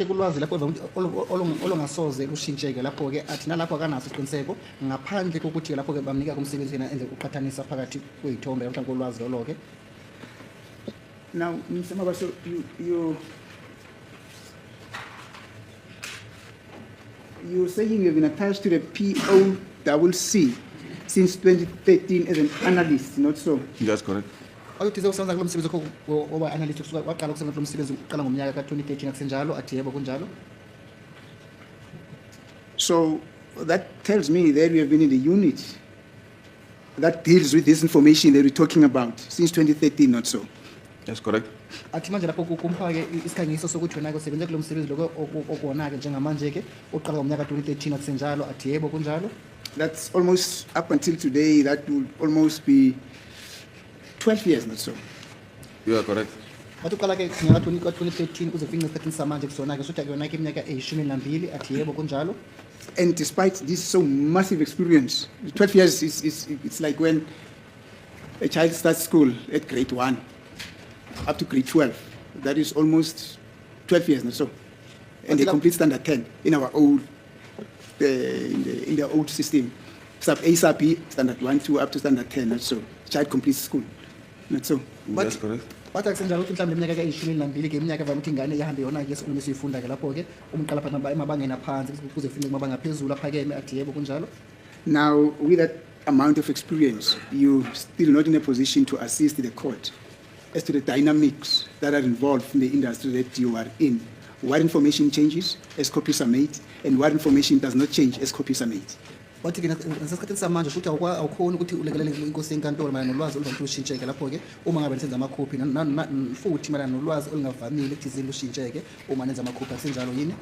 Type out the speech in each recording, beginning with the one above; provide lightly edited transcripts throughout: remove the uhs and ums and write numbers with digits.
afike ulwazi lapho olungasoze lushintsheke lapho ke athi nalapho akanaso isiqiniseko ngaphandle kokuthi lapho ke bamnika kumsebenzi yena enze uqhathanisa phakathi kwezithombe mhlawumbe kolwazi lolo ke. Now, Mr. Mabaso, you're saying you've been attached to the POCC since 2013 as an analyst, not so? That's correct. Ayuthize usebenza kulo msebenzi oba analyst kusuka waqala ukusebenza kulo msebenzi uqala ngomnyaka ka-2013 akusenjalo athi yebo kunjalo. So that tells me that we have been in the unit that deals with this information that we're talking about since 2013, not so? That's correct. Athi manje lapho kumphake isikhangiso sokuthi wena ke usebenza kulo msebenzi lokho okuwona ke njengamanje ke uqala ngomnyaka ka-2013 akusenjalo athi yebo kunjalo. That's almost, up until today, that will almost be 12 years, not so? You are correct. Bathi uqala ke ngaka 2013 kuze kufike isikhathi samanje kusona ke sothi akuyona ke iminyaka e12 athi yebo kunjalo. And despite this so massive experience, 12 years it's like when a child starts school at grade 1 up to grade 12. That is almost 12 years, not so? And they complete standard 10 in our old, in the old system. Sub A, sub B, standard 1, 2, up to standard 10, not so? Child completes school, not so? That's correct. Bathi akusenjalo ukuthi mhlawumbe iminyaka ke-12 ke iminyaka evame ukuthi ingane ihambe yona ke esikoleni esiyifunda ke lapho ke umqala phansi emabangeni aphansi kuze kufike kumabanga aphezulu aphakeme athi yebo kunjalo. Now, with that amount of experience, you're still not in a position to assist the court as to the dynamics that are involved in the industry that you are in. What information changes as copies are made, and what information does not change as copies are made. Bathi ke nasesikhathini samanje futhi awukhona ukuthi ulekelele inkosi yenkantolo mayelana nolwazi oluvame lushintsheke lapho ke uma ngabe nisenza amakhophi futhi mayelana nolwazi olungavamile ukuthi lushintsheke uma nenza amakhophi akusenjalo yini.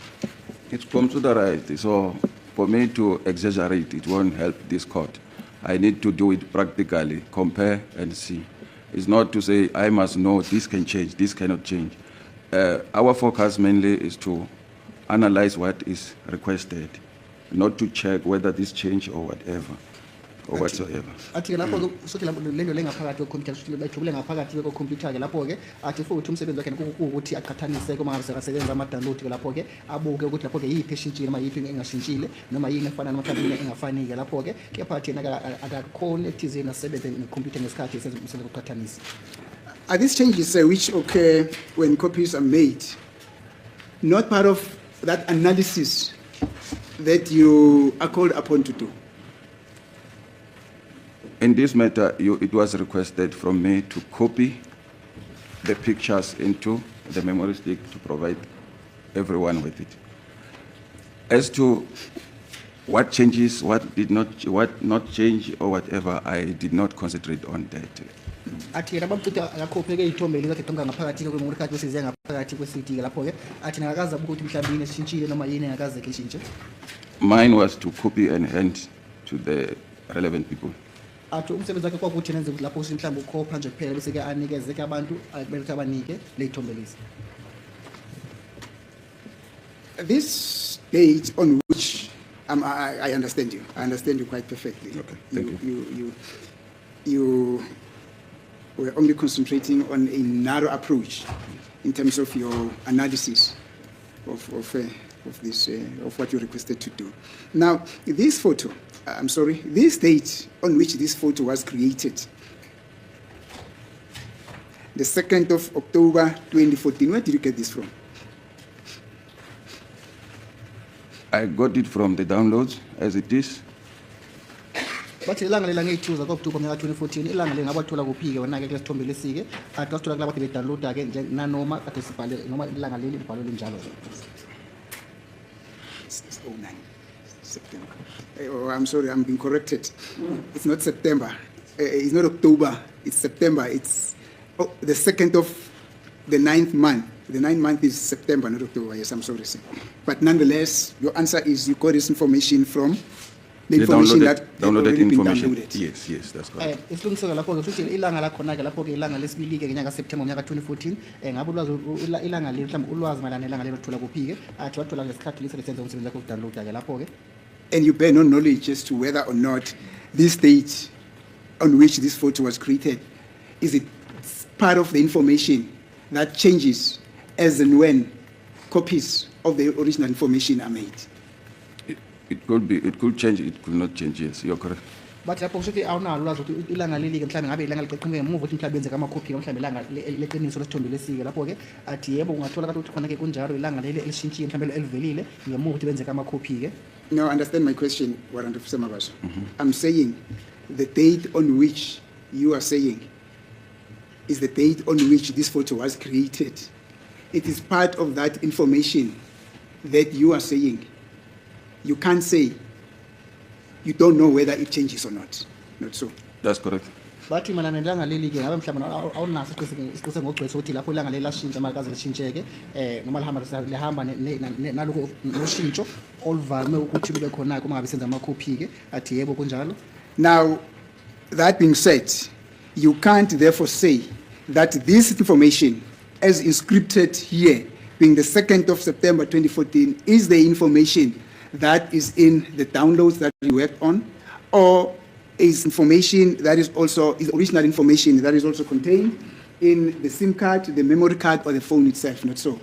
It's come to the right. So for me to exaggerate, it won't help this court. I need to do it practically, compare and see. It's not to say I must know this can change, this cannot change. Our focus mainly is to analyze what is requested, not to check whether this change or whatever, or whatsoever. Athi ke lapho sothi lento lengaphakathi kwekhompyutha sothi bayithobele ngaphakathi kwekhompyutha ke lapho ke athi futhi umsebenzi wakhe ukuthi aqhathanise kuma ngabe sekasebenza ama-download ke lapho ke abuke ukuthi lapho ke yiphi eshintshile noma yiphi engashintshile noma yini efana noma mhlawumbe engafani ke lapho ke kepha thina akakhona ethizeni asebenze ngekhompyutha ngesikhathi esenza umsebenzi wokuqhathanisa. Are these changes which occur when copies are made not part of that analysis that you are called upon to do? In this matter, it was requested from me to copy the pictures into the memory stick to provide everyone with it. As to what changes, what not change, or whatever, I did not concentrate on that. Athi yena bamfuthi akakhophe ke ithombe lezi tonga ngaphakathi ke kwemuri khathi besize ngaphakathi kwe-CD ke lapho ke athi ngakaza ukuthi mhlawumbe yini esishintshile noma yini engakaze ke ishintshe. Mine was to copy and hand to the relevant people. Athi umsebenzi wakhe kwakuthi nenze ukuthi lapho mhlawumbe ukhopha nje kuphela bese ke anikeze ke abantu bethi abanike le ithombe lezi. This date on which I understand you. I understand you quite perfectly. Okay, thank You were only concentrating on a narrow approach in terms of your analysis of this of what you requested to do. Now, this photo, this date on which this photo was created, the 2nd of October 2014. Where did you get this from? I got it from the downloads as it is. Bathi ilanga lela nge-2 October mnyaka 2014 ilanga lengabathola kuphi ke wona ke kule sithombe lesike athi wasithola kulabo ke download ke nje nanoma kade sibhale noma ilanga leli libhalwe linjalo. 09 September. Oh, I'm sorry, I'm being corrected. It's not September. It's not October. It's September. It's the 2nd of the 9th month. The 9th month is September, not October. Yes, I'm sorry, sir. But nonetheless, your answer is you got this information from the information that downloaded information. Been downloaded. Yes, that's correct. Isilungiso lapho ke futhi ilanga lakhona ke lapho ke ilanga lesibili ke ngenyanga September mnyaka 2014 ngabe ulwazi ilanga leli mhlawumbe ulwazi malana ilanga leli thola kuphi ke athi wathola ngesikhathi lisebenza umsebenzi wakhe ukudownload ke lapho ke. And you bear no knowledge as to whether or not this date on which this photo was created, is it part of the information that changes as and when copies of the original information are made. It could change, it could not change, yes, you're correct. But lapho kusho ukuthi awunalo ulwazi ukuthi ilanga leli-ke mhlawumbe ngabe ilanga liqeqinge ngemuva ukuthi mhlawumbe benzeka amakhophi mhlawumbe ilanga leqiniso lesithombe lesike lapho-ke athi yebo ungathola kanti ukuthi khona-ke kunjalo ilanga leli elishintshiwe mhlawumbe elivelile ngemuva ukuthi benzeka amakhophi-ke. Now, understand my question, Warrant Officer Mabaso. I'm saying the date on which you are saying is the date on which this photo was created. It is part of that information that you are saying. You can't say you don't know whether it changes or not. Not so. That's correct. Bathi mina nelanga leli-ke ngabe mhlawumbe awunaso isiqiniseko ngogcwele sokuthi lapho ilanga leli lashintsha malikaze lishintsheke noma lihamba nalokho noshintsho oluvame ukuthi lube khona-ke uma ngabe senza amakhophi-ke athi yebo kunjalo. Now, that being said, you can't therefore say that this information, as inscripted here, being the 2nd of September 2014, is the information that is in the downloads that you worked on, or is information that is original information that is also contained in the SIM card, the memory card, or the phone itself, not so.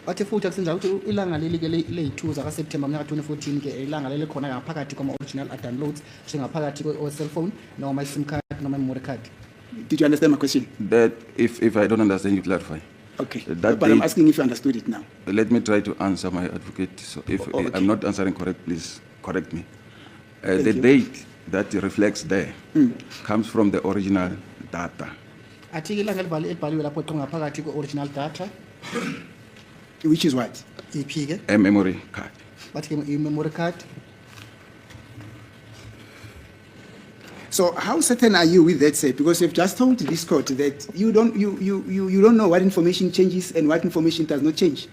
Bathi futhi akusenjalo ukuthi ilanga leli-ke leyi-2 zakaSeptember mnyaka 2014-ke ilanga leli khona ngaphakathi kwama-original downloads njengaphakathi kwe-cellphone noma i-SIM card noma i-memory card. Did you understand my question? That if I don't understand, you clarify. Okay, That but I'm date- asking if you understood it now. Let me try to answer my advocate. So if Okay. I'm not answering correct, please correct me. The you. date that reflects there comes from the original data. Athi ilanga elibhaliwe lapho eqhamuka ngaphakathi kwe-original data Which is what? iphi-ke A memory card. bathi-ke i-memory card. So how certain are you with that, sir? Because you've just told this court that you don't know what information changes and what information does not change.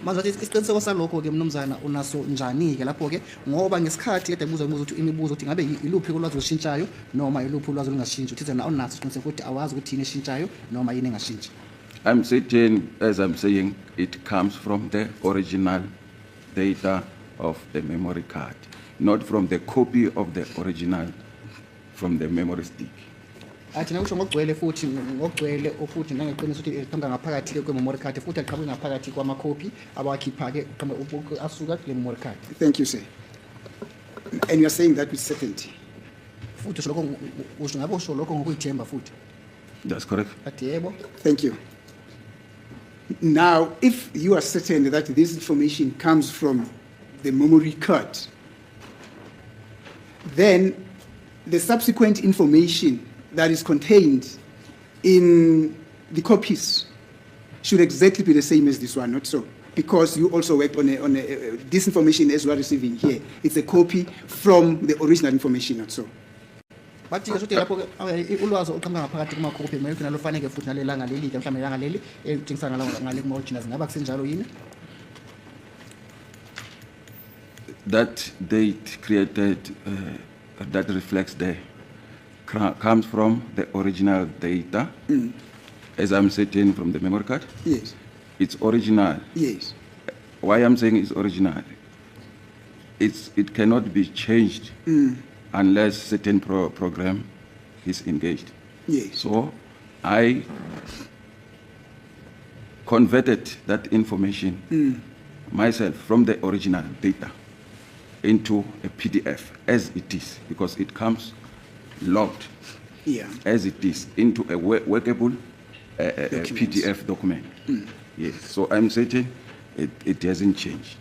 Manje athi isiqiniseko salokho-ke mnumzana unaso njani-ke lapho-ke ngoba ngesikhathi kade buza ukuthi imibuzo ukuthi ngabe iluphi ulwazi olushintshayo noma iluphi ulwazi olungashintshi uthi zena awunaso isiqiniseko ukuthi awazi ukuthi yini eshintshayo noma yini engashintshi. I'm certain, as I'm saying, it comes from the original data of the memory card, not from the copy of the original from the memory stick. Athi nakusho ngokugcwele futhi ngokugcwele futhi nangeqiniso ukuthi iqhamuka ngaphakathi kwe-memory card futhi aqhamuka ngaphakathi kwamakhophi abawakhipha-ke asuka kule memory card. Thank you, sir. And you are saying that with certainty. Futhi usho lokho usho ngabe usho lokho ngokuyithemba futhi. That's correct. Athi yebo. Thank you. Now, if you are certain that this information comes from the memory card, then the subsequent information that is contained in the copies should exactly be the same as this one, not so? Because you also worked on this information as we are receiving here. It's a copy from the original information, not so? Bathi-ke futhi lapho-ke ulwazi oqhamuka ngaphakathi kumakhophi kumele ukuthi nalufaneke futhi nalelanga leli-ke mhlawumbe ilanga leli elitshengisa ngale kuma-originals ngaba kusenjalo yini. That date created that reflects there comes from the original data, as I'm certain from the memory card. Yes. It's original. Yes. Why I'm saying it's original? It cannot be changed unless certain program is engaged. Yes. So I converted that information myself from the original data into a PDF as it is, because it comes logged Yeah. as it is into a workable PDF document. Yes, so I'm certain it hasn't changed.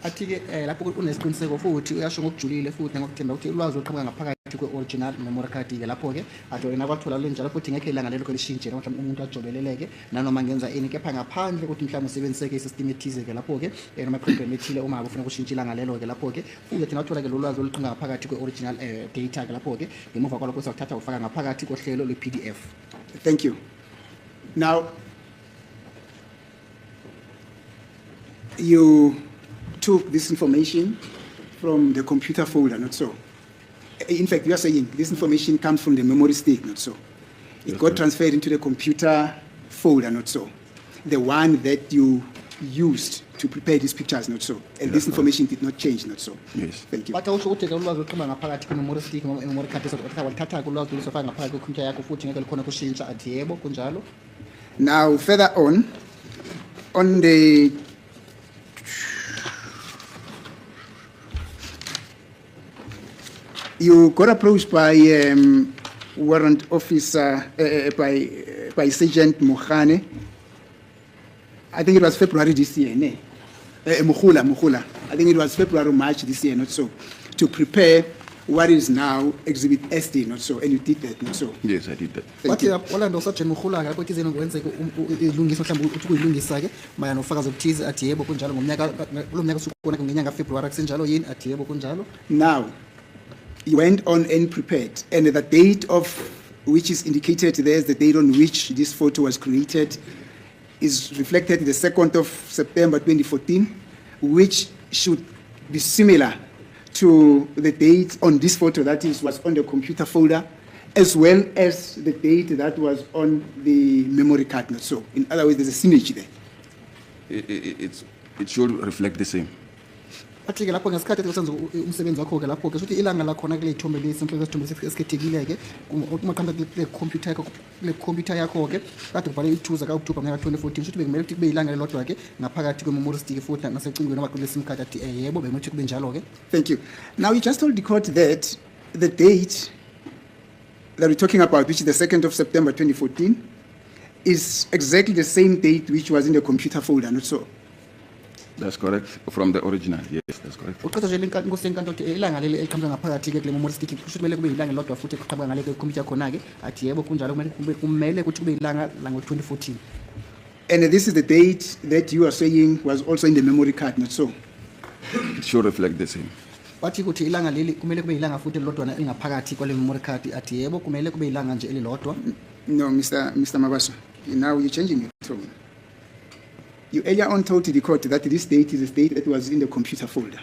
Athi-ke lapho unesiqiniseko futhi uyasho ngokujulile futhi ngokuthemba ukuthi ulwazi oluqhamuka ngaphakathi kwe-original memory card-ke lapho-ke athi wena kwathola lunjalo futhi ngekho ilanga lelo lishintshe noma mhlawumbe umuntu ajobeleleke nanoma ngenza ini kepha ngaphandle ukuthi mhlawumbe usebenziseke isystem ethize-ke lapho-ke noma iprogram ethile uma ngabe ufuna ukushintsha ilanga lelo-ke lapho-ke futhi thina wathola-ke lo lwazi oluqhamuka ngaphakathi kwe-original data-ke lapho-ke ngemuva kwalokho sakuthatha ufaka ngaphakathi kohlelo lwe-PDF. Thank you. Now, you took this information from the computer folder, not so? In fact, you are saying this information comes from the memory stick, not so? It got transferred into the computer folder, not so? The one that you used to prepare these pictures, not so? And this information did not change, not so? Yes. Thank you. Bathi awusho ukuthi-ke ulwazi oluqhamuka ngaphakathi kwe-memory stick noma i-memory card walithatha-ke ulwazi olusofaka ngaphakathi kwekhompyutha yakho futhi ngeke likhona kushintsha athi yebo kunjalo. Now, further on the You got approached by warrant officer, by Sergeant Mohane. I think it was February this year, ne? Mukhula. I think it was February, March this year, not so, to prepare what is now Exhibit SD, not so, and you did that, not so. Yes, I did that. Wathi Orlando Sergeant Mukhula ke ukuthi izeno kwenzeke ilungiso mhlawumbe uthi kuyilungisa ke maya nofakazi obuthize athi yebo kunjalo ngomnyaka lo mnyaka usukona ngenyanga February kusenjalo yini athi yebo kunjalo. Now, he went on and prepared, and the date of which is indicated there is the date on which this photo was created is reflected in the 2nd of September 2014, which should be similar to the date on this photo that was on the computer folder, as well as the date that was on the memory card. Not so. In other words, there's a synergy there. It should reflect the same. Athi ke lapho ngesikhathi esenza umsebenzi wakho ke lapho ke sothi ilanga la khona kule ithombe lesimple lesithombe esikhethekile ke uma qamba kule computer yakho ke kade ubhale ithuza ka October ngaka 2014 sothi bekumele ukuthi kube ilanga lelodwa ke ngaphakathi kwe memory stick futhi nasecingweni wakho lesim card athi yebo bekumele kube njalo ke. Thank you. Now you just told the court that the date that we're talking about, which is the 2nd of September 2014, is exactly the same date which was in the computer folder, not so? That's correct. From the original, yes, that's correct. Uqhatha nje inkosi yenkantolo ukuthi ilanga leli eliqhamuka ngaphakathi ke kule memory stick kusho kumele kube ilanga lodwa futhi eqhamuka ngale ke computer khona ke athi yebo kunjalo kumele ukuthi kube ilanga la ngo 2014. And this is the date that you are saying was also in the memory card, not so? It should reflect the same. Wathi ukuthi ilanga leli kumele kube ilanga futhi elilodwa engaphakathi kwale memory card athi yebo kumele kube ilanga nje elilodwa. No, Mr. Mabaso, now you're changing your tone. You earlier on told the court that this date is a date that was in the computer folder.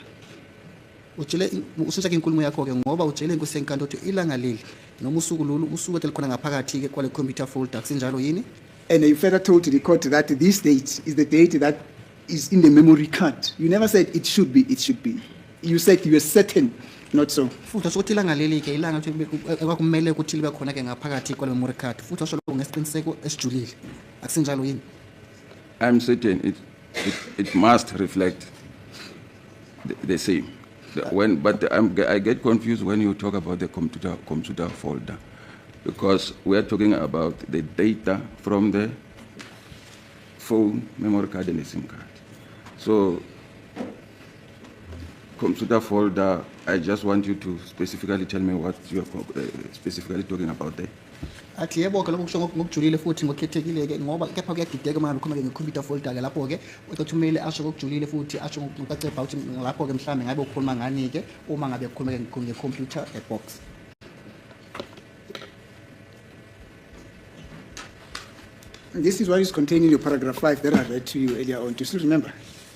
Utshele ususha ke inkulumo yakho ke ngoba utshele inkosi yenkantolo ukuthi ilanga leli noma usuku lolu usuku elikhona ngaphakathi ke kwale computer folder kusenjalo yini. And you further told the court that this date is the date that is in the memory card. You never said it should be, it should be. You said you were certain, not so. Futhi sokuthi ilanga leli ke ilanga ekwakumele ukuthi libe khona ke ngaphakathi kwale memory card futhi washo lokho ngesiqiniseko esijulile akusenjalo yini. I'm certain it must reflect the same. But I get confused when you talk about the computer folder, because we are talking about the data from the phone, memory card, and the SIM card. So, computer folder, I just want you to specifically tell me what you are specifically talking about there. Athi yebo ke lokho kusho ngokujulile futhi ngokhethekile ke ngoba kepha kuyadideka manje ukhoma ke ngecomputer folder ke lapho ke uthumele asho ngokujulile futhi asho ngokucacepha ukuthi lapho ke mhlambe ngabe ukhuluma ngani ke uma ngabe ukhuluma ke ngecomputer box. This is what is contained in your paragraph 5 that I read to you earlier on. Do you still remember?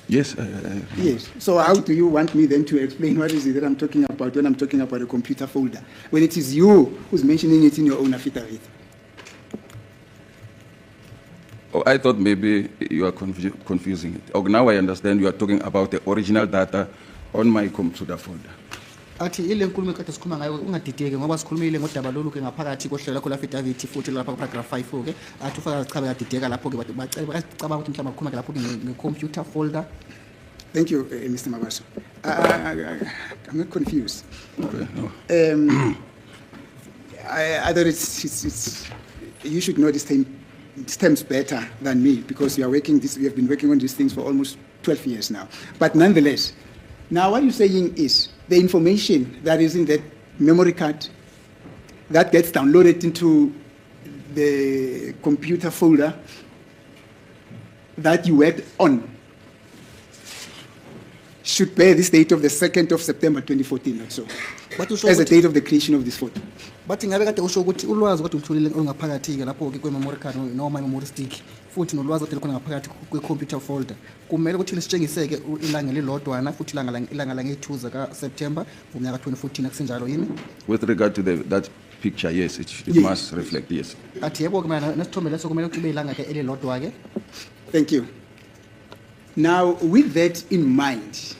Yes. Yes. So how do you want me then to explain what is it that I'm talking about when I'm talking about a computer folder, when it is you who's mentioning it in your own affidavit? Oh, I thought maybe you are confusing it. Oh, now I understand you are talking about the original data on my computer folder. Athi ile nkulumo ekade sikhuluma ngayo ungadideki ngoba sikhulumile ngodaba lolu ke ngaphakathi kohlelo lakho affidavit futhi lapha paragraph 5 ke athi ufaka sichabe kadideka lapho ke bacela ukuthi mhlawumbe ukhuluma ke lapho ke ngecomputer folder. Thank you, Mr. Mabaso. I'm not confused. Okay, no. I thought it's you should know these terms better than me, because we have been working on these things for almost 12 years now. But nonetheless, now what you're saying is the information that is in that memory card that gets downloaded into the computer folder that you worked on should bear this date of the 2nd of September 2014 or so, as the date of the creation of this photo. But ngabe kade usho ukuthi ulwazi kodwa ulitholile olungaphakathi ke lapho ke kwe memory card noma memory stick futhi nolwazi kodwa likhona ngaphakathi kwe computer folder kumele ukuthi lisitshengiseke ilanga lelodwana futhi ilanga la nge2 ka September ngomnyaka 2014 akusenjalo yini. With regard to that picture, yes, it must reflect, yes. Athi yebo ke mana nesithombe leso kumele ukuthi be ilanga ke elilodwa ke. Thank you. Now, with that in mind,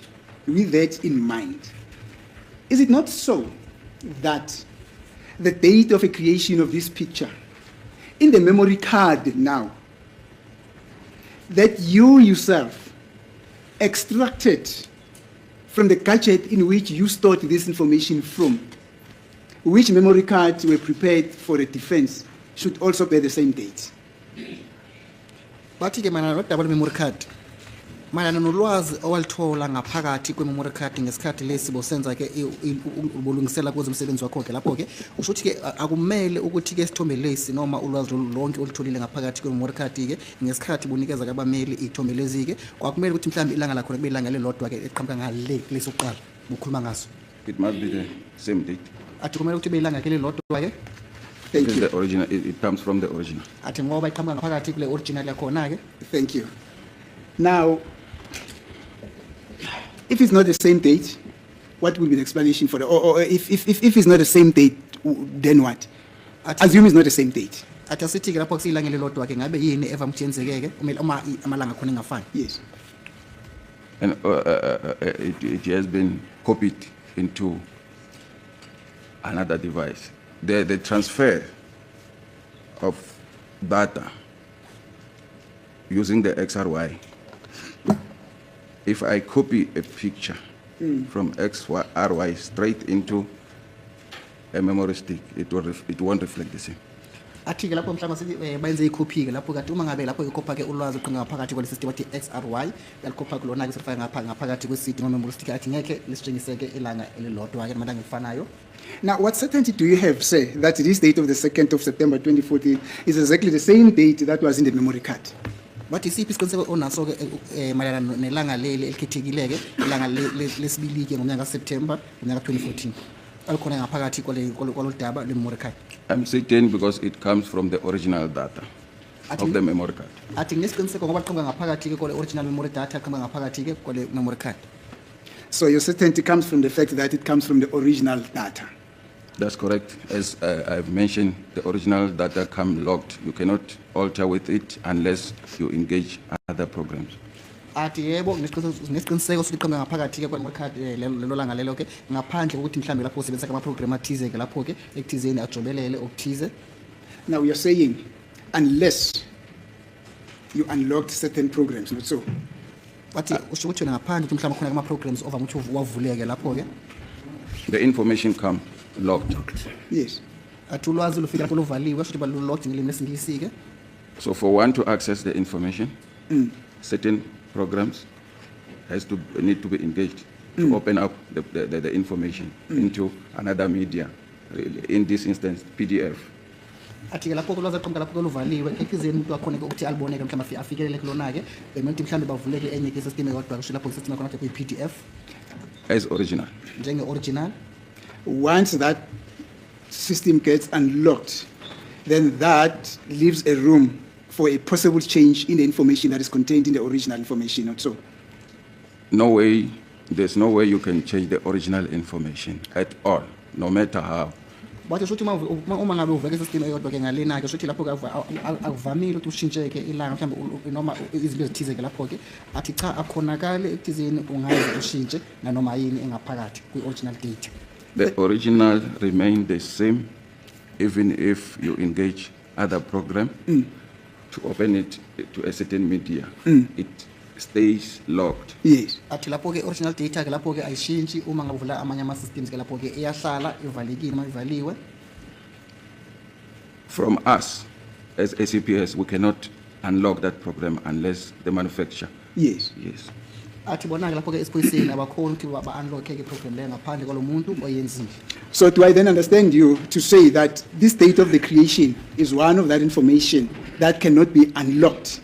is it not so that the date of the creation of this picture in the memory card now, that you yourself extracted from the gadget in which you stored this information from, which memory cards were prepared for the defense should also bear the same date. Bathi ke mana nodaba memory card. Mayelana nolwazi owalithola ngaphakathi kwe-memory card ngesikhathi lesi bosenza ke ubulungisela kuze umsebenzi wakho ke lapho ke usho ukuthi ke akumele ukuthi ke isithombe lesi noma ulwazi lonke olitholile ngaphakathi kwe-memory card ke ngesikhathi bunikeza kabameli ithombe lezi ke kwakumele ukuthi mhlawumbe ilanga lakho kube ilanga lelodwa ke eqhamuka ngale lesokuqala bukhuluma ngaso. It must be the same date. Athi kumele ukuthi ilanga ke lelodwa ke. Thank Because you. the original, it comes from the original. Athi ngoba iqhamuka ngaphakathi kule original yakhona ke. Thank you. Now, if it's not the same date, what will be the explanation for the, or if it's not the same date, then what? Assume it's not the same date. Athi asithi ke lapho kusiyilanga lelodwa ke ngabe yini evamthi yenzeke ke uma amalanga khona engafani. Yes. And it has been copied into another device. The transfer of data using the XRY, if I copy a picture from XRY straight into a memory stick, it won't reflect the same. Athi ke lapho mhlawumbe sithi bayenze icopy ke lapho kade uma ngabe lapho icopy ke ulwazi uqhinga ngaphakathi kwale system wathi XRY yalicopy kulona ke sifaka ngaphakathi kwe-CD noma memory stick athi ngeke lisitshengiseke ilanga elilodwa ke namalanga ngifanayo. Now, what certainty do you have, say, that this date of the 2nd of September 2014 is exactly the same date that was in the memory card? Bathi isiphi isiqiniseko onaso ke mayelana nelanga leli elikhethekile ke ilanga lesibili ke ngonyaka kaSeptember ngonyaka 2014 alikhona ngaphakathi kwalodaba le-memory card. I'm certain because it comes from the original data of the memory card. Athi nesiqiniseko ngoba liqhamuka ngaphakathi ke kwale original memory data liqhamuka ngaphakathi ke kwale memory card. So your certainty comes from the fact that it comes from the original data. That's correct. As I've mentioned, the original data come logged. You cannot alter with it unless you engage other programs. Athi yebo nesiqiniseko sokuthi liqhamuka ngaphakathi ke kwale card lelo langa lelo ke ngaphandle kokuthi mhlambe lapho usebenzisa ama-program athize ke lapho ke ekuthizeni ajobelele okuthize. Now you're saying, unless you unlocked certain programs, not so? Bathi usho ukuthi wena ngaphandle ukuthi mhlambe khona ama-programs ovame ukuthi wavuleke lapho ke. The information come logged. Yes. Athi ulwazi lufika lapho luvaliwe futhi balulogged ngelimi lesingisi ke. So for one to access the information, certain programs need to be engaged to open up the information into another media. In this instance, PDF. Athi ke lapho ulwazi aqhamuka lapho luvaliwe ekuzeni umuntu wakhona ke ukuthi aliboneke mhlawumbe afikelele kulona ke bemele ukuthi mhlawumbe bavuleke enye ke system eyodwa kusho lapho system yakhona kuyi PDF As original. njenge original. Once that system gets unlocked, then that leaves a room for a possible change in the information that is contained in the original information, not so? There's no way you can change the original information at all, no matter how. Bathi shothi uma ngabe uveke system eyodwa ke ngalena ke shothi lapho ke akuvamile ukuthi ushintsheke ilanga mhlawumbe noma izinto ezithize ke lapho ke athi cha akhonakale ekuthizeni ungaze ushintshe nanoma yini engaphakathi kwi-original data. The original remain the same, even if you engage other program to open it to a certain media. It stays locked. Yes. Athi lapho ke original data ke lapho ke ayishintshi uma ngavula amanye ama systems ke lapho ke iyahlala ivalekile uma ivaliwe. From us, as ACPS, we cannot unlock that program unless the manufacturer. Yes. Yes. Athi bona ke lapho ke esiphoyiseni abakhona ukuthi ba-unlock ke program leyo ngaphandle kwalomuntu oyenzile. So do I then understand you to say that this date of the creation is one of that information that cannot be unlocked?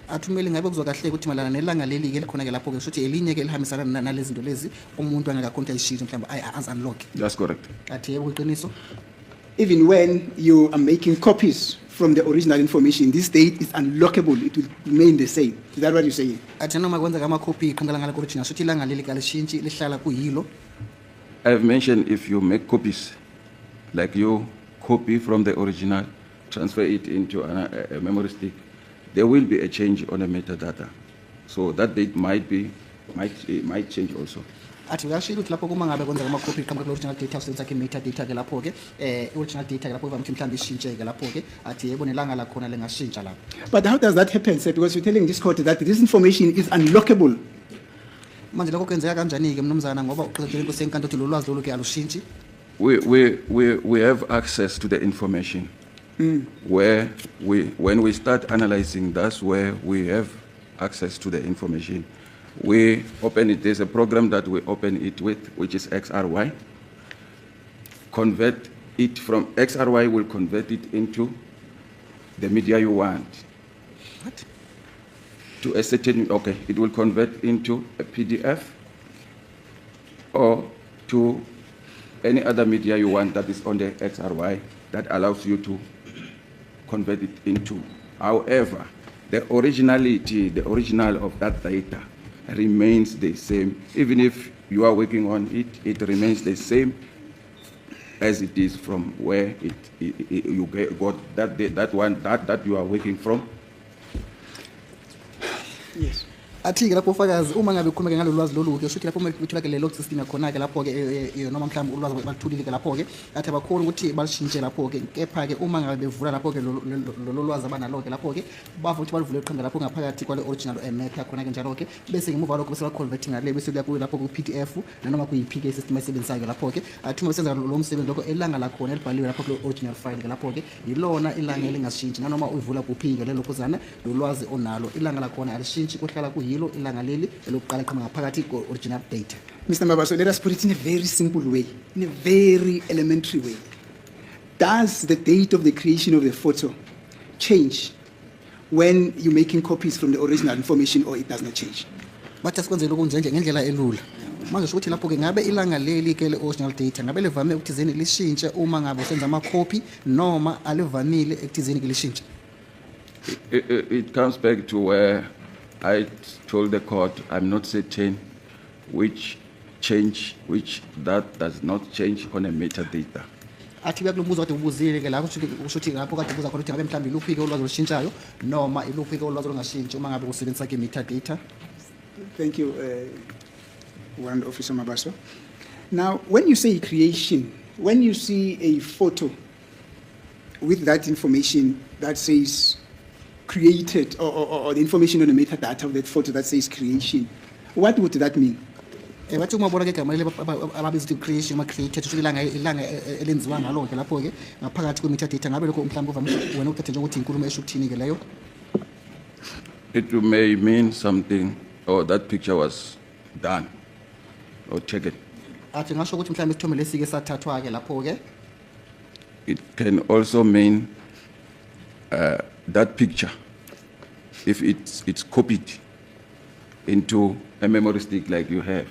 Athumele ngabe kuzokahle ukuthi malana nelanga leli ke likhona ke lapho ke shothi elinye ke lihambisana nalezi zinto lezi umuntu angakakhonta ishizo mhlawumbe unlock. That's correct. Athi yebo iqiniso. Even when you are making copies from the original information, this date is unlockable. It will remain the same. Is that what you're saying? Athi noma kwenza ama copy iqhamuka ngala original shothi ilanga leli kalishintshi lihlala kuyilo. I've mentioned if you make copies, like you copy from the original, transfer it into a memory stick, there will be a change on the metadata. So that date might change also. Athi uyashilo ukuthi lapho kuma ngabe kwenza ama copy iqhamuka kule-original data usebenzisa ke metadata ke lapho ke original data ke lapho ivamile mhlawumbe ishintshe ke lapho ke athi yebo nelanga lakhona lengashintsha lapho. But how does that happen, sir? Because you're telling this court that this information is unlockable. Manje lokho kwenzeka kanjani ke mnumzana ngoba uqhubekele inkosi yenkantolo ukuthi lo lwazi lolu ke alushintshi. we have access to the information. Where when we start analyzing, that's where we have access to the information. We open it, there's a program that we open it with, which is XRY. Convert it from XRY, will convert it into the media you want. What? To a certain, okay, it will convert into a PDF or to any other media you want that is on the XRY that allows you to convert it into. However, the original of that data remains the same. Even if you are working on it, it remains the same as it is from where you got that you are working from. Yes. Athi-ke lapho ufakazi uma ngabe ukhuluma ngalolu lwazi lolu-ke shuthi lapho bethola-ke le log system yakhona-ke lapho-ke noma mhlawumbe ulwazi balithulile-ke lapho-ke athi abakhona ukuthi balishintshe lapho-ke kepha-ke uma ngabe bevula lapho-ke lolu lwazi abanalo-ke lapho-ke bava ukuthi balivule iqhinga lapho ngaphakathi kwale original map yakhona-ke njalo-ke bese ngemuva kwalokho bese baconverting ngale bese kuya kuyo lapho ku-PDF nanoma kuyi-PK system esebenzisayo lapho-ke athi uma besenza lo msebenzi lokho ilanga lakhona elibhaliwe lapho kule original file-ke lapho-ke yilona ilanga elingashintshi nanoma uyivula kuphi-ke lelo lokhuzana lolwazi onalo ilanga lakhona alishintshi kuhlala kuyilo ilanga leli elokuqala eqhama ngaphakathi ko-original data. Mr. Mabaso, let us put it in a very simple way, in a very elementary way. Does the date of the creation of the photo change when you're making copies from the original information, or it does not change? Bathi asikwenzele okunjenje ngendlela elula manje sho ukuthi lapho-ke ngabe ilanga leli-ke le-original data ngabe livame ekuthizeni lishintshe uma ngabe usenza ama-copy noma alivamile ekuthizeni-ke lishintshe. It comes back to where I told the court I'm not certain which that does not change on a metadata. Athi kuya kulo mbuzo kade ubuzile-ke lapho ushuthi lapho kade ubuza khona ukuthi ngabe mhlawumbe iluphi-ke ulwazi olushintshayo noma iluphi-ke ulwazi olungashintshi uma ngabe kusebenzisa-ke metadata. Thank you, Warrant Officer Mabaso. Now, when you say creation, when you see a photo with that information that says created, or the information on the metadata of that photo that says creation, what would that mean? Bathi uma ubona-ke igama leli ababiza ukuthi creation noma created sho ilanga elenziwa ngalo-ke lapho-ke ngaphakathi kwe-metadata ngabe lokho mhlawumbe uvame wena ukuthathe njengokuthi inkulumo esho ukuthini-ke leyo. It may mean something, or that picture was done or taken. Athi ngasho ukuthi mhlawumbe isithombe lesi-ke sathathwa-ke lapho-ke. It can also mean that picture, if it's copied into a memory stick like you have,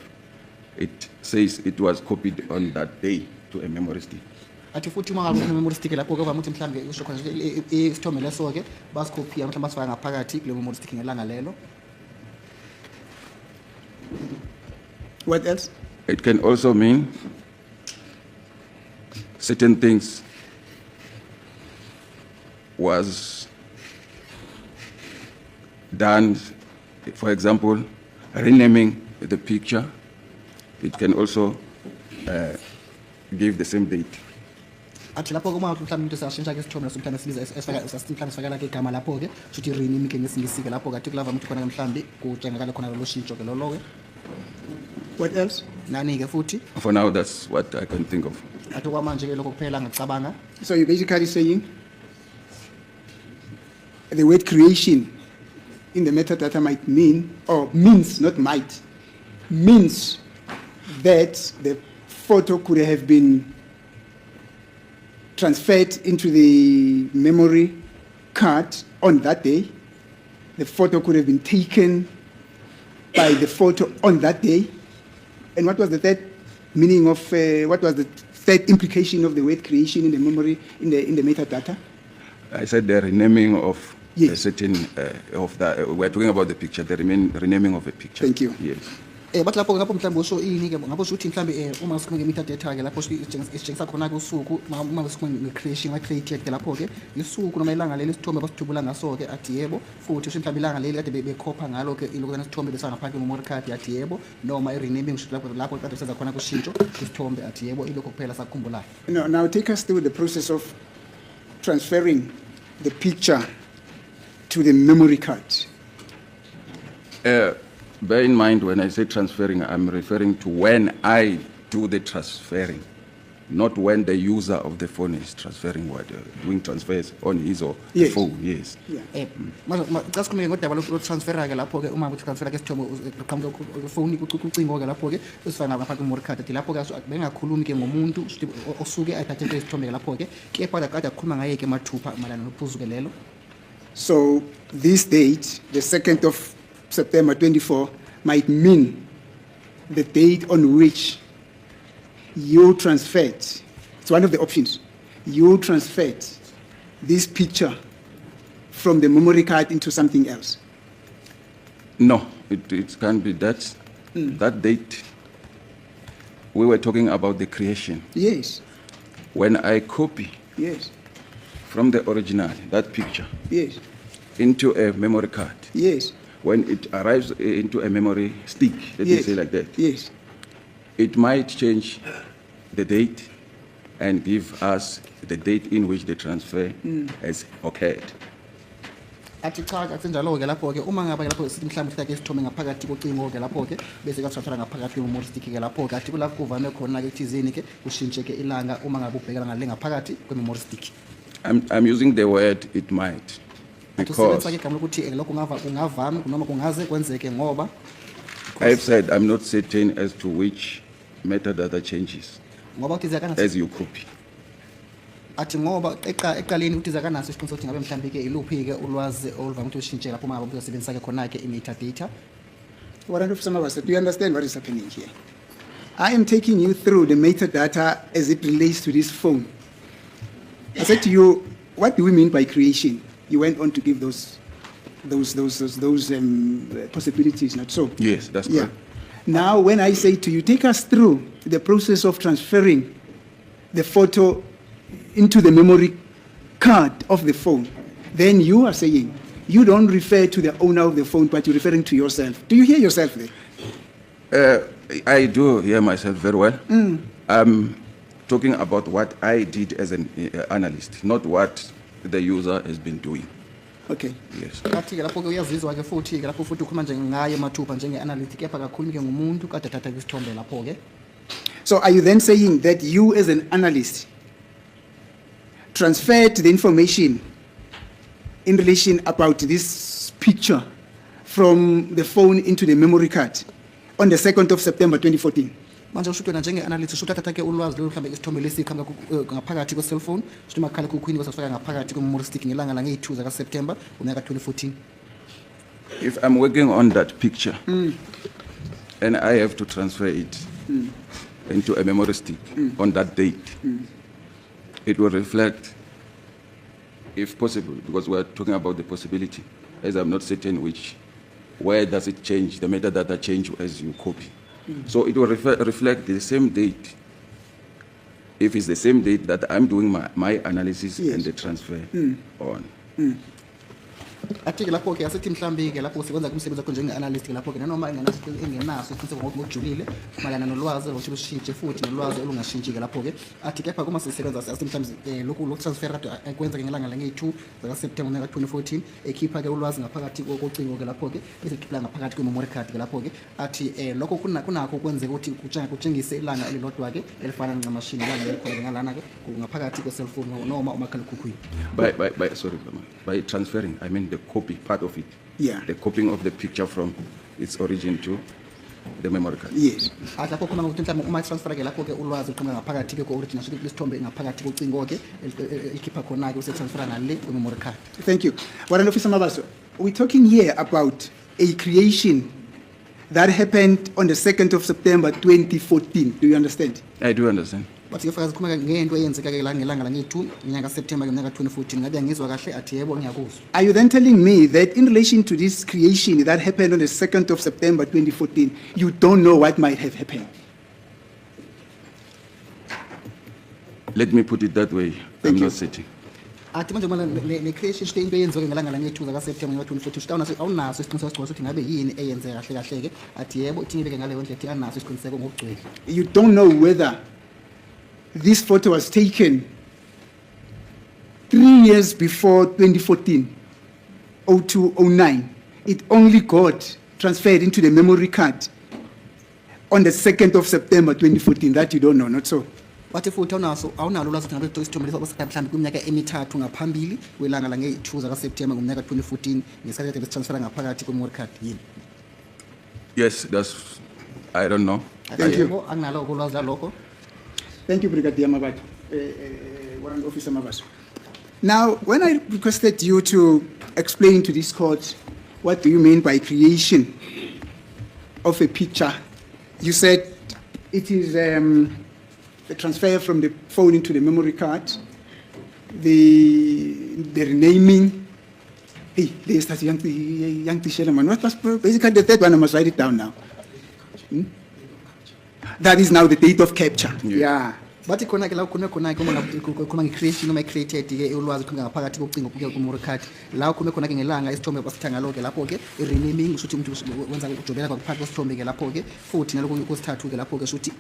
it says it was copied on that day to a memory stick. Athi futhi uma ngabe une-memory stick lapho-ke uvame ukuthi mhlawumbe usho khona isithombe leso-ke basikhophiya mhlawumbe basifaka ngaphakathi kule memory stick ngelanga lelo. What else? It can also mean certain things was done, for example, renaming the picture. It can also give the same date. Athi lapho-ke uma mhlawumbe umuntu sashintsha-ke isithombe leso mhlawumbe sibiza mhlawumbe sifakela-ke igama lapho-ke shuthi rename-ke ngesingisi-ke lapho-ke athi kulava ukuthi khona-ke mhlawumbe kutshengakala khona lolo shintsho-ke lolo-ke. What else? Nani-ke futhi For now, that's what I can think of. athi okwamanje-ke lokho kuphela ngicabanga. So you're basically saying the word creation in the metadata might mean, or means, not might, means that the photo could have been transferred into the memory card on that day. The photo could have been taken by the photo on that day. And what was the third meaning of, what was the third implication of the word creation in the memory, in the metadata? I said the renaming of Yes. a certain, of the, we're talking about the picture, the renaming of a picture. Thank you. Yes. Bathi lapho ngapho mhlawumbe usho ini-ke ngapho usho ukuthi mhlawumbe uma sikhuluma nge-metadata-ke lapho isitshengisa khona-ke usuku uma sikhuluma nge-creation ma-created-ke lapho-ke isuku noma ilanga leli isithombe basithwebula ngaso-ke athi yebo futhi usho mhlawumbe ilanga leli kade bekhopha ngalo-ke ilokuzana isithombe besangaphansi kwe-memory card athi yebo noma i-renaming usho lapho kade kusenza khona kushintsho isithombe athi yebo ilokho kuphela sakukhumbulayo. No, now take us through the process of transferring the picture to the memory card. Bear in mind, when I say transferring, I'm referring to when I do the transferring. not when the user of the phone is transferring doing transfers on his or Yes. the phone. Yes. Yeah. Xa sikhulume ngodaba lotransfera-ke lapho-ke uma utransfera-ke isithombe qhamuka ifoni kucingo-ke lapho-ke esifana ngapha kwi-memory card athi lapho-ke bengakhulumi-ke ngomuntu osuke ayithathe into isithombe-ke lapho-ke kepha kade akhuluma ngaye-ke mathupha malana nophuzu-ke lelo. So this date, the 2nd of September 24, might mean the date on which you transferred. It's one of the options. You transferred this picture from the memory card into something else. No, it can be that. That date. We were talking about the creation. Yes, When I copy yes, from the original that picture yes, into a memory card, yes, when it arrives into a memory stick, let me yes, say like that, yes. it might change the date and give us the date in which the transfer has occurred. Athi cha asenjalo-ke lapho-ke uma ngabe lapho sithi mhlawumbe sithathe isithombe ngaphakathi kocingo-ke lapho-ke bese kwatransfera ngaphakathi kwe-memory stick-ke lapho-ke athi kulapho kuvame khona-ke ekuthizeni-ke kushintshe-ke ilanga uma ngabe ubhekela ngale ngaphakathi kwe-memory stick. I'm using the word it might Athi because usebenzisa-ke igama lokuthi lokho kungavami noma kungaze kwenzeke ngoba I've said I'm not certain as to which metadata changes ngoba uthi zakana as you copy. athi ngoba eqaleni uthi zakanaso isiqiniseko ukuthi ngabe mhlawumbe-ke iluphi-ke ulwazi oluvame ukuthi ushintshe lapho uma ngabe uzosebenzisa-ke khona-ke i-metadata. Warrant Officer Mabasa, do you understand what is happening here? I am taking you through the metadata as it relates to this phone. I said to you, what do we mean by creation? You went on to give those possibilities, not so? Yes, that's Yeah. correct. Now, when I say to you, take us through the process of transferring the photo into the memory card of the phone, then you are saying you don't refer to the owner of the phone, but you're referring to yourself. Do you hear yourself there? I do hear myself very well. I'm talking about what I did as an analyst, not what the user has been doing. Okay. Yes. Kathi-ke lapho-ke uyazizwa-ke futhi-ke lapho futhi ukhuluma ngaye mathupha njenge-analyst kepha kakhulumi-ke ngumuntu kade athatha-ke isithombe lapho-ke. So are you then saying that you as an analyst transferred the information in relation about this picture from the phone into the memory card on the 2nd of September 2014? Manje usho wena njenge-analyst usho uthatha-ke ulwazi lolu mhlawumbe isithombe lesi ngaphakathi kwe-cellphone usho umakhalekhukhwini kwasafaka ngaphakathi kwe-memory stick ngelanga lange-2 zaka-September unyaka 2014. If I'm working on that picture and I have to transfer it into a memory stick on that date, it will reflect, if possible, because we're talking about the possibility, as I'm not certain where does it change, the metadata change as you copy. So it will reflect the same date, if it's the same date that I'm doing my analysis Yes. and the transfer on. Athi-ke lapho-ke asithi mhlawumbe-ke lapho usebenza kumsebenzi wakho njenge-analyst-ke lapho-ke nanoma engenaso isiqiniseko ngokujulile mayelana nolwazi oluthi lushintshe futhi nolwazi olungashintshi-ke lapho-ke athi kepha kuma sisebenza asithi mhlawumbe lokhu transfer kade ekwenza-ke ngelanga lange-2 zaka-September unyaka 2014 ekhipha-ke ulwazi ngaphakathi kocingo-ke lapho-ke bese ekhipha ngaphakathi kwe-memory card-ke lapho-ke athi lokho kunakho kwenzeka ukuthi kutshengise ilanga elilodwa-ke elifana ncamashini ilanga elikhona ngalana-ke ngaphakathi kwe-cellphone noma umakhalekhukhwini. By transferring, I mean the copy part of it. Yeah. The copying of the picture from its origin to the memory card. Yes. Athi lapho khona ukuthi mhlawumbe uma transfer-ke lapho-ke ulwazi luqhamuka ngaphakathi-ke ko-original suke lesithombe ngaphakathi kocingo-ke ikhipha khona-ke usetransfera ngale kwe-memory card. Thank you. Warrant Officer Mabaso, we're talking here about a creation that happened on the 2nd of September 2014. Do you understand? I do understand. Bathi ngifaka sikhuluma ngento eyenzeka-ke la ngelanga lange-2 unyaka September ngonyaka 2014 ngabe angizwa kahle athi yebo ngiyakuzwa. Are you then telling me that in relation to this creation that happened on the 2nd of September 2014, you don't know what might have happened? Let me put it that way. I'm you. not certain. Athi manje mana ne-creation shite into eyenzeka ngelanga lange-2 zaka-September ngonyaka 2014 awunaso isiqiniseko sigcwele ukuthi ngabe yini eyenzeka kahle kahle-ke athi yebo uthingile-ke ngaleyo ndlela ethi anaso isiqiniseko ngokugcwele. You don't know whether this photo was taken 3 years before 2014, 0209. It only got transferred into the memory card on the 2nd of September 2014. That you don't know, not so? bathi futhi awunalo ulwazi ukuthi ngabe isithombe leso mhlawumbe kwiminyaka emithathu ngaphambili kwelanga lange-2 zakaSeptemba ngomnyaka 2014 ngesikhathi kade besitransfera ngaphakathi kwe-memory card yini? Yes, I don't know. Thank you. Anginalo ulwazi lalokho. Thank you, Brigadier Mabaso, Warrant Officer Mabaso. Now, when I requested you to explain to this court what do you mean by creation of a picture, you said it is the transfer from the phone into the memory card, the renaming. Hey, there's that young man. What was basically the third one? I must write it down now. That is now the date of capture. Yeah. Bathi khona ke la khona ke uma nge-creation noma i-created ke ulwazi khona ngaphakathi kocingo kuya ku-memory card la khona ke ngelanga isithombe basithanga lo ke lapho ke i-renaming kusho ukuthi umuntu wenza ukujobela kwaphakathi kwesithombe ke lapho ke futhi naloko kusithathu ke lapho ke kusho ukuthi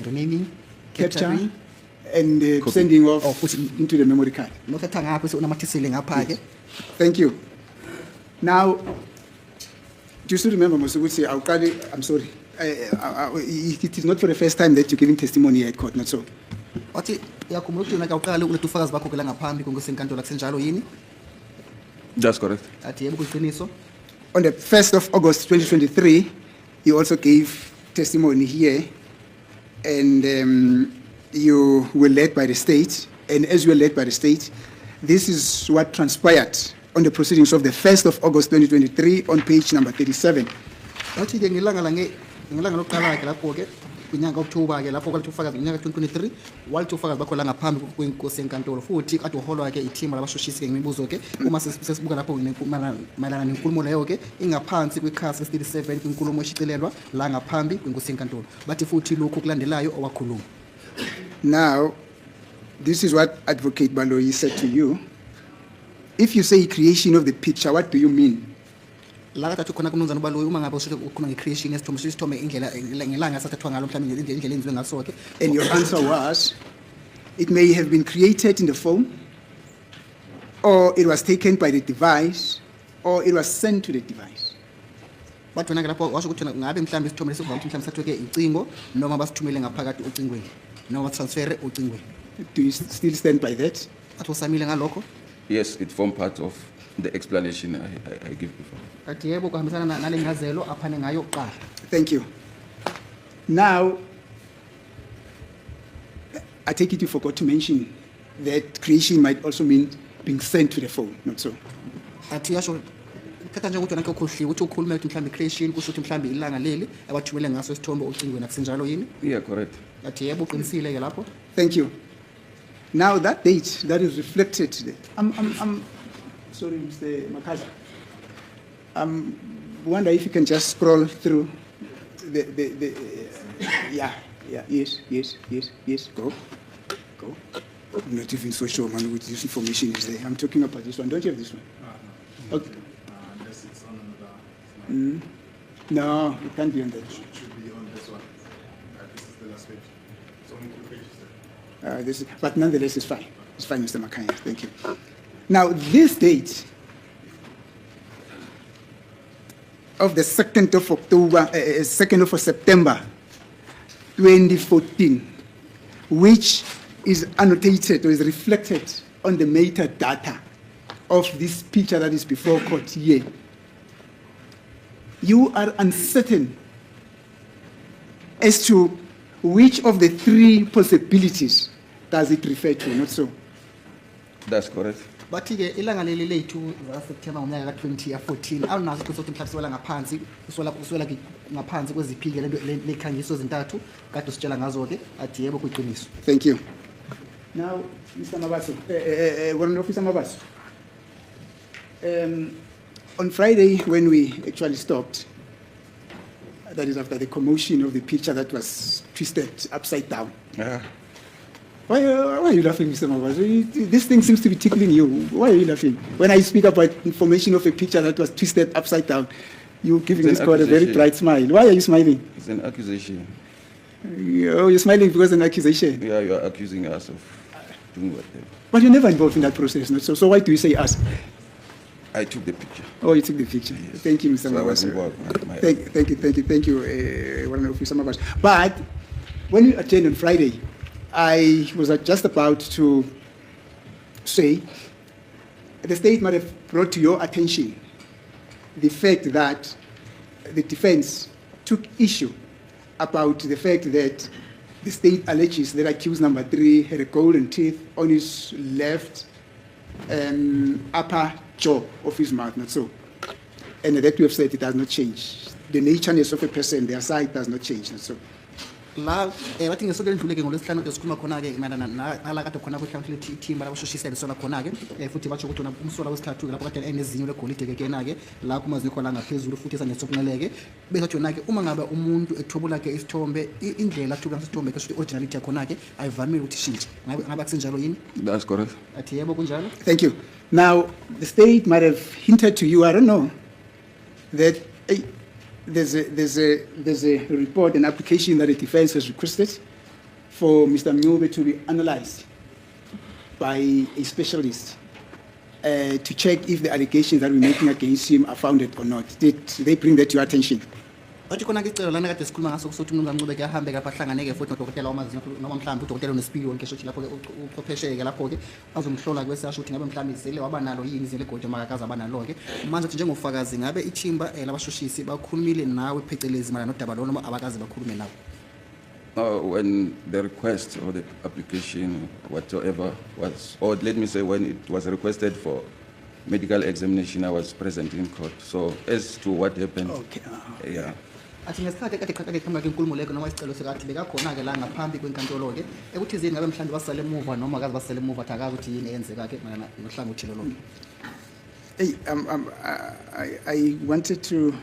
renaming, capturing, and sending off into the memory card. nothatha ngapho unamathisele ngapha ke. Thank you. Now, do you still remember, Mosuguti, I'm sorry. It is not for the first time that you're giving testimony at court, not so. Bathi yakhumbula ukuthi yona ke awuqala ukuletha ufakazi bakho ke la ngaphambi konkusenkantolo kusenjalo yini? That's correct. Athi yebo kuyiqiniso. On the 1st of August 2023, you also gave testimony here, and you were led by the state. And as you were led by the state, this is what transpired on the proceedings of the 1st of August 2023 on page number 37. Bathi ke ngelanga lokuqala ke lapho ke kwinyanga October ke lapho kwaletha ufakazi ngonyaka 2023 waletha ufakazi bakho la ngaphambi kwenkosi enkantolo futhi kade uholwa ke iteam labashushisi ke ngemibuzo ke uma sesibuka lapho mayelana nenkulumo leyo ke ingaphansi kwekhasi 37 kwinkulumo eshicilelwa la ngaphambi kwenkosi enkantolo bathi futhi lokho kulandelayo owakhuluma. Now, this is what Advocate Baloyi said to you. If you say creation of the picture, what do you mean? La kathathu khona kumnumzana uBaloyi uma ngabe usho ukhuluma nge-creation yesithombe indlela ngelanga esathathwa ngalo mhlawumbe indlela enziwe ngaso ke. And your answer was, it may have been created in the phone, or it was taken by the device, or it was sent to the device. Bathi wona ke lapho washo ukuthi ngabe mhlawumbe isithombe leso mhlawumbe sathwe ke ucingo noma basithumele ngaphakathi ucingweni noma transfer ucingweni. Do you still stand by that? Athi usamile ngalokho? Yes, it formed part of the explanation I give before. Athi yebo kuhambisana nale ngazelo aphane ngayo kuqala. Thank you. Now, I take it you forgot to mention that creation might also mean being sent to the phone, not so? Athi yasho kuthatha nje ukuthi wona ke ukhohliwe ukuthi ukhulume ukuthi mhlawumbe creation kusho ukuthi mhlawumbe ilanga leli abathumele ngaso isithombe ucingweni akusenjalo yini? Yeah, correct. Athi yebo uqinisile ke lapho. Thank you. Now, that date that is reflected today, I'm sorry, Mr. Makaza. Wonder if you can just scroll through yes, go. I'm not even so sure, man, with this information is there. I'm talking about this one. Don't you have this one? Okay. Unless it's on another. No, it can't be on that. It should be on this one. This is the last page. It's only 2 pages there. But nonetheless, it's fine. It's fine, Mr. Makanya. Thank you. Now, this date of the 2nd of October, 2nd of September 2014, which is annotated or is reflected on the metadata of this picture that is before court here, you are uncertain as to which of the 3 possibilities does it refer to, not so? That's correct. Bathi ke ilanga leli lethu September ngomnyaka ka-2014 awunazo ukuthi mhlawumbe siwela ngaphansi uswela ngaphansi kweziphike lento lekhangiso ezintathu kade usitshela ngazo ke athi yebo kuyiqiniso. Thank you. Now, Mr. Mabaso, Warrant Officer Mabaso, on Friday when we actually stopped, that is after the commotion of the picture that was twisted upside down. Yeah. Why are you laughing, Mr. Mabaso? This thing seems to be tickling you. Why are you laughing? When I speak about information of a picture that was twisted upside down, you're giving this court a very bright smile. Why are you smiling? It's an accusation. You're smiling because of an accusation. Yeah, you are accusing us of doing whatever. But you're never involved in that process, not so. So why do you say us? I took the picture. Oh, you took the picture. Yes. Thank you, Mr. So I was Mabaso. involved. Thank you, Warrant Officer Mabaso. But when you attend on Friday, I was just about to say the state might have brought to your attention the fact that the defense took issue about the fact that the state alleges that accused number 3 had a golden teeth on his left upper jaw of his mouth, not so. And that we have said it does not change. The natureness of a person, their sight does not change, not so. La bathi ngesonto elidluleke ngolwesihlanu ke sikhuluma khona ke mayelana nala kade khona kuhlanhle ithimba labashoshisele sona khona ke futhi batsho ukuthi umsola wesithathu ke lapho kade enezinyo legolide ke kena ke la kumazinyo khona ngaphezulu futhi esangesokunxeleke besathi yona ke uma ngabe umuntu ethobula ke isithombe indlela athobula isithombe ke futhi originality yakhona ke ayivamile ukuthi ishintshe ngabe akusenjalo yini? That's correct. Athi yebo kunjalo. Thank you. Now, the state might have hinted to you, I don't know, that there's a report, an application that the defense has requested for Mr. Mnyobe to be analyzed by a specialist to check if the allegations that we're making against him are founded or not. Did they bring that to your attention? Bathi khona ke icelo lana kade sikhuluma ngaso kusothi uMnumzane Ncube ke ahambe ke bahlanganeke futhi nodokotela wamazinyo noma mhlawumbe udokotela onesipili wonke shothi lapho ke uqophesheke lapho ke azomhlola kwese asho ukuthi ngabe mhlawumbe izele waba nalo yini izele godi makakaza abanalo ke manje uthi njengofakazi ngabe ithimba labashoshisi bakhulumile nawe phecelezi mara nodaba lo noma abakazi bakhulume nawe? When the request or the application, whatsoever was, or let me say when it was requested for medical examination, I was present in court. So as to what happened, Okay. yeah. Athi ngesikhathi kade qhaqha qhamuka ke inkulumo leko noma isicelo sikathi bekakhona ke la ngaphambi kwenkantolo ke ekuthi izini ngabe mhlawumbe basale emuva noma akazi basale emuva athi akazi ukuthi yini eyenzeka ke mayelana nohlangothi lolo. Hey, I wanted to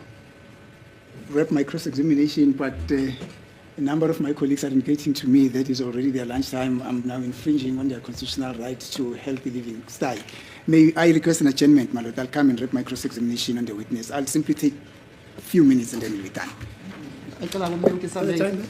wrap my cross-examination, but a number of my colleagues are indicating to me that is already their lunchtime. I'm now infringing on their constitutional right to healthy living style. May I request an adjournment, my lord? I'll come and wrap my cross-examination on the witness. I'll simply take a few minutes and then we'll be done. Ecela kumele ukuthi All the sabe time,